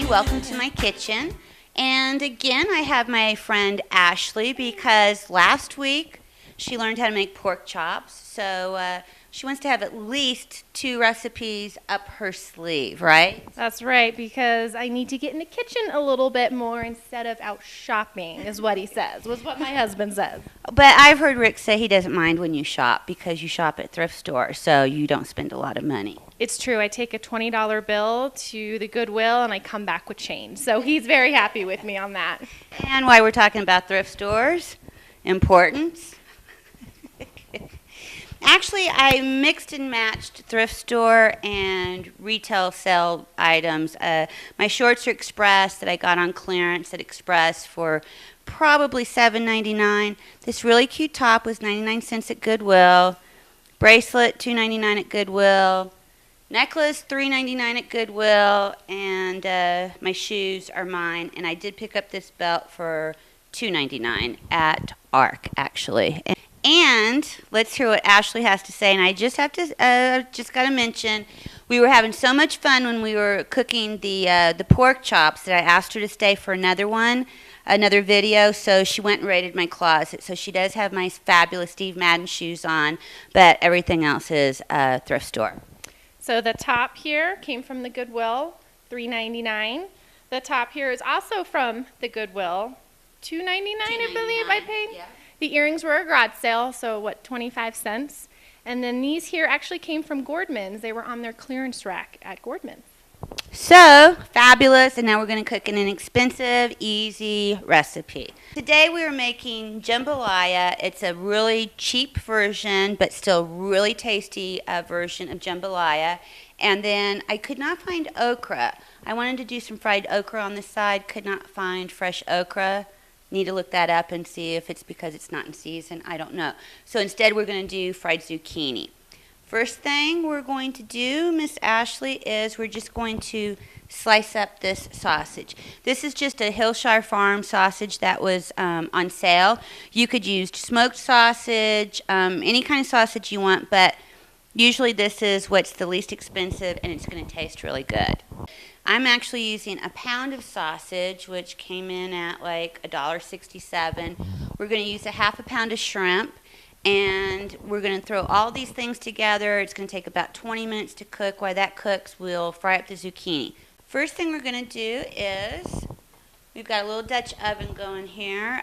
everybody. Welcome to my kitchen. And again, I have my friend Ashley because last week she learned how to make pork chops. So she wants to have at least 2 recipes up her sleeve, right? That's right, because I need to get in the kitchen a little bit more instead of out shopping, is what he says, was what my husband says. But I've heard Rick say he doesn't mind when you shop because you shop at thrift stores, so you don't spend a lot of money. It's true. I take a $20 bill to the Goodwill and I come back with change. So he's very happy with me on that. And while we're talking about thrift stores, importance. Actually, I mixed and matched thrift store and retail sale items. My shorts are Express that I got on clearance at Express for probably $7.99. This really cute top was 99 cents at Goodwill. Bracelet, $2.99 at Goodwill. Necklace, $3.99 at Goodwill. And my shoes are mine. And I did pick up this belt for $2.99 at ARC, actually. And let's hear what Ashley has to say. And I just have to, just got to mention, we were having so much fun when we were cooking the pork chops that I asked her to stay for another video. So she went and raided my closet. So she does have my fabulous Steve Madden shoes on, but everything else is thrift store. So the top here came from the Goodwill, $3.99. The top here is also from the Goodwill, $2.99, I believe I paid. Yeah. The earrings were a garage sale, so what, 25 cents? And then these here actually came from Gordman's. They were on their clearance rack at Gordman's. So, fabulous, and now we're going to cook an inexpensive, easy recipe. Today we are making jambalaya. It's a really cheap version, but still really tasty version of jambalaya. And then I could not find okra. I wanted to do some fried okra on the side, could not find fresh okra. Need to look that up and see if it's because it's not in season. I don't know. So instead we're going to do fried zucchini. First thing we're going to do, Miss Ashley, is we're just going to slice up this sausage. This is just a Hillshire Farm sausage that was on sale. You could use smoked sausage, any kind of sausage you want, but usually this is what's the least expensive and it's going to taste really good. I'm actually using a pound of sausage, which came in at like $1.67. We're going to use a half a pound of shrimp, and we're going to throw all these things together. It's going to take about 20 minutes to cook. While that cooks, we'll fry up the zucchini. First thing we're going to do is we've got a little Dutch oven going here.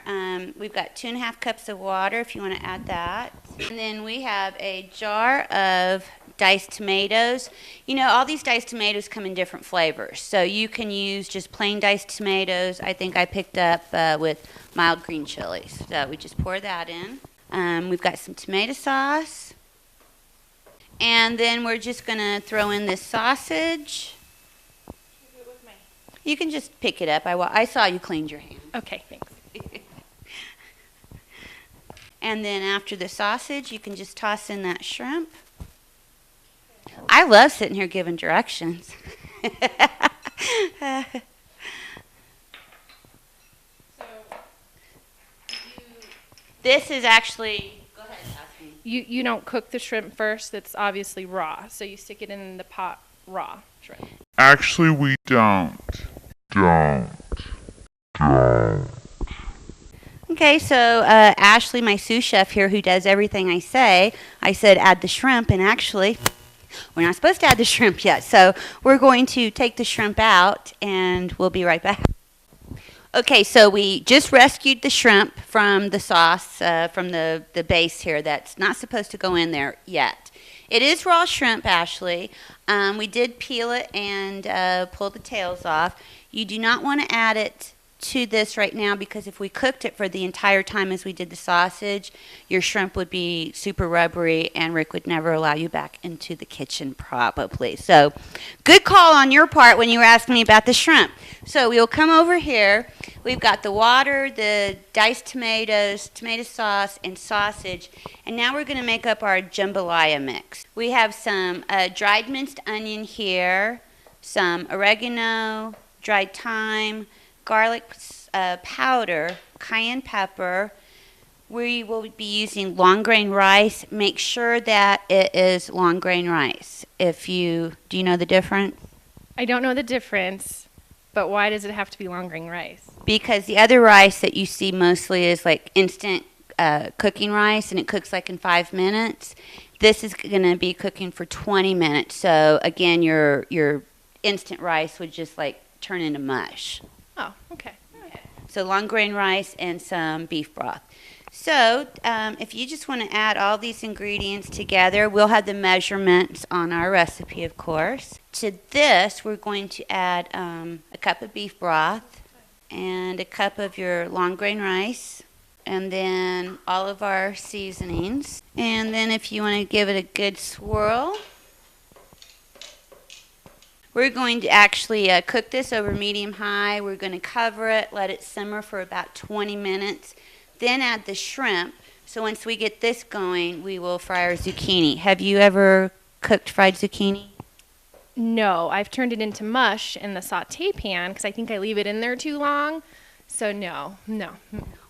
We've got 2.5 cups of water if you want to add that. And then we have a jar of diced tomatoes. You know, all these diced tomatoes come in different flavors. So you can use just plain diced tomatoes. I think I picked up with mild green chilies. So we just pour that in. We've got some tomato sauce. And then we're just going to throw in this sausage. You can just pick it up. I saw you cleaned your hand. Okay, thanks. And then after the sausage, you can just toss in that shrimp. I love sitting here giving directions. This is actually, go ahead, ask me. You don't cook the shrimp first. It's obviously raw. So you stick it in the pot raw shrimp. Actually, we don't. Okay, so Ashley, my sous chef here who does everything I say, I said add the shrimp, and actually we're not supposed to add the shrimp yet. So we're going to take the shrimp out, and we'll be right back. Okay, so we just rescued the shrimp from the sauce, from the base here that's not supposed to go in there yet. It is raw shrimp, Ashley. We did peel it and pull the tails off. You do not want to add it to this right now because if we cooked it for the entire time as we did the sausage, your shrimp would be super rubbery and Rick would never allow you back into the kitchen probably. So good call on your part when you were asking me about the shrimp. So we'll come over here. We've got the water, the diced tomatoes, tomato sauce, and sausage. And now we're going to make up our jambalaya mix. We have some dried minced onion here, some oregano, dried thyme, garlic powder, cayenne pepper. We will be using long grain rice. Make sure that it is long grain rice. Do you know the difference? I don't know the difference. But why does it have to be long grain rice? Because the other rice that you see mostly is like instant cooking rice, and it cooks like in 5 minutes. This is going to be cooking for 20 minutes. So again, your instant rice would just like turn into mush. Oh, okay. So long grain rice and some beef broth. So if you just want to add all these ingredients together, we'll have the measurements on our recipe, of course. To this, we're going to add a cup of beef broth and a cup of your long grain rice, and then all of our seasonings. And then if you want to give it a good swirl, we're going to actually cook this over medium-high. We're going to cover it, let it simmer for about 20 minutes, then add the shrimp. So once we get this going, we will fry our zucchini. Have you ever cooked fried zucchini? No, I've turned it into mush in the sauté pan because I think I leave it in there too long. So no.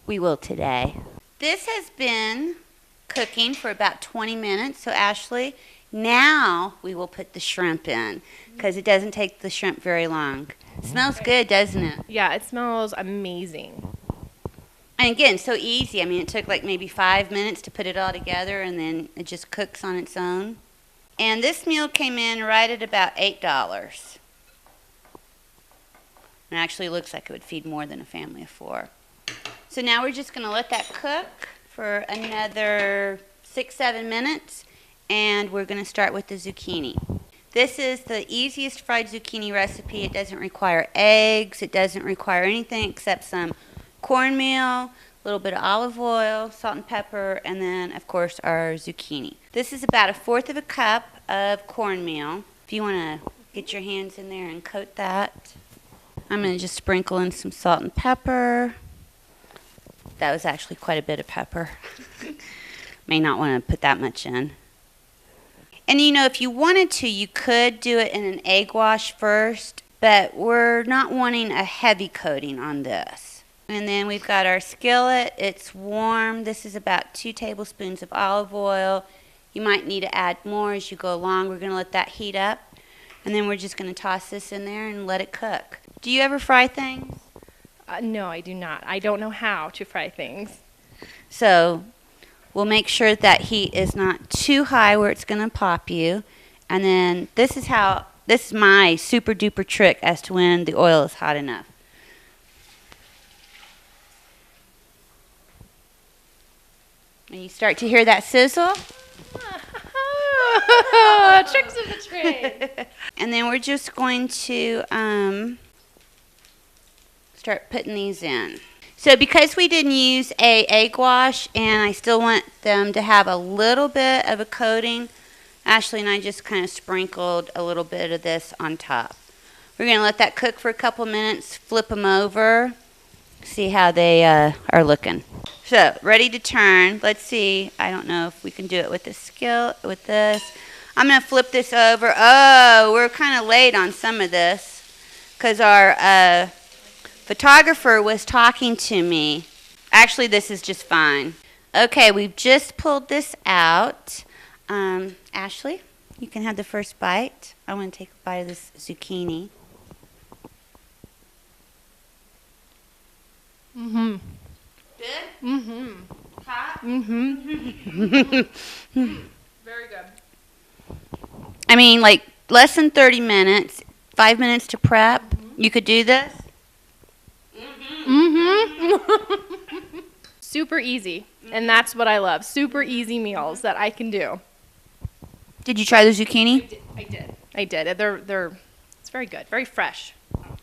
We will today. This has been cooking for about 20 minutes. So Ashley, now we will put the shrimp in because it doesn't take the shrimp very long. It smells good, doesn't it? Yeah, it smells amazing. And again, so easy. I mean, it took like maybe 5 minutes to put it all together, and then it just cooks on its own. And this meal came in right at about $8. It actually looks like it would feed more than a family of 4. So now we're just going to let that cook for another 6-7 minutes, and we're going to start with the zucchini. This is the easiest fried zucchini recipe. It doesn't require eggs. It doesn't require anything except some cornmeal, a little bit of olive oil, salt and pepper, and then, of course, our zucchini. This is about 1/4 of a cup of cornmeal. If you want to get your hands in there and coat that. I'm going to just sprinkle in some salt and pepper. That was actually quite a bit of pepper. May not want to put that much in. And you know, if you wanted to, you could do it in an egg wash first, but we're not wanting a heavy coating on this. And then we've got our skillet. It's warm. This is about 2 tablespoons of olive oil. You might need to add more as you go along. We're going to let that heat up. And then we're just going to toss this in there and let it cook. Do you ever fry things? No, I do not. I don't know how to fry things. So we'll make sure that heat is not too high where it's going to pop you. And then this is my super duper trick as to when the oil is hot enough. And you start to hear that sizzle. Tricks of the trade. And then we're just going to start putting these in. So because we didn't use a egg wash and I still want them to have a little bit of a coating, Ashley and I just kind of sprinkled a little bit of this on top. We're going to let that cook for a couple minutes, flip them over, see how they are looking. So, ready to turn. Let's see. I don't know if we can do it with this with this. I'm going to flip this over. Oh, we're kind of late on some of this because our photographer was talking to me. Actually, this is just fine. Okay, we've just pulled this out. Ashley, you can have the first bite. I want to take a bite of this zucchini. Mm-hmm. Good? Mm-hmm. Hot? Mm-hmm. Very good. I mean, like less than 30 minutes, 5 minutes to prep. You could do this? Mm-hmm. Super easy. And that's what I love. Super easy meals that I can do. Did you try the zucchini? I did. It's very good. Very fresh.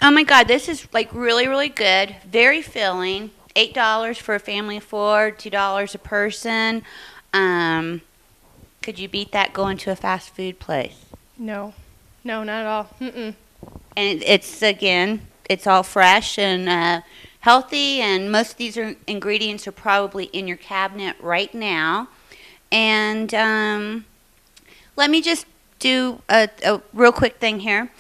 Oh my God, this is like really, really good. Very filling. $8 for a family of 4, $2 a person. Could you beat that going to a fast food place? No, not at all. Mm-mm. And it's all fresh and healthy, and most of these ingredients are probably in your cabinet right now. And let me just do a real quick thing here.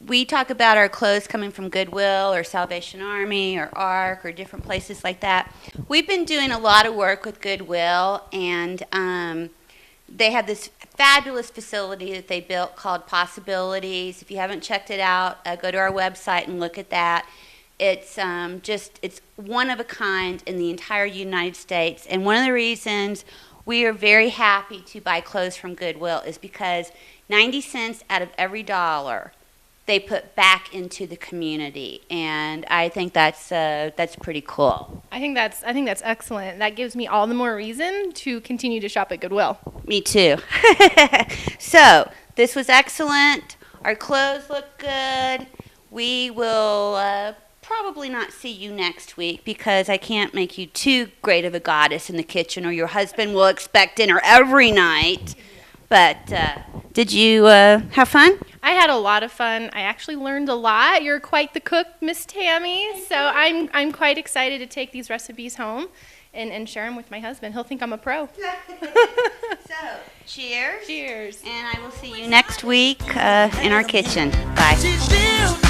We talk about our clothes coming from Goodwill or Salvation Army or ARC or different places like that. We've been doing a lot of work with Goodwill, and they have this fabulous facility that they built called Possibilities. If you haven't checked it out, go to our website and look at that. It's it's one of a kind in the entire United States. And one of the reasons we are very happy to buy clothes from Goodwill is because 90 cents out of every dollar they put back into the community, and I think that's pretty cool. I think that's excellent. That gives me all the more reason to continue to shop at Goodwill. Me too. So this was excellent. Our clothes look good. We will probably not see you next week because I can't make you too great of a goddess in the kitchen, or your husband will expect dinner every night. But did you have fun? I had a lot of fun. I actually learned a lot. You're quite the cook, Miss Tammy. So I'm quite excited to take these recipes home and share them with my husband. He'll think I'm a pro. So, cheers. Cheers. And I will see you next week in our kitchen. Bye.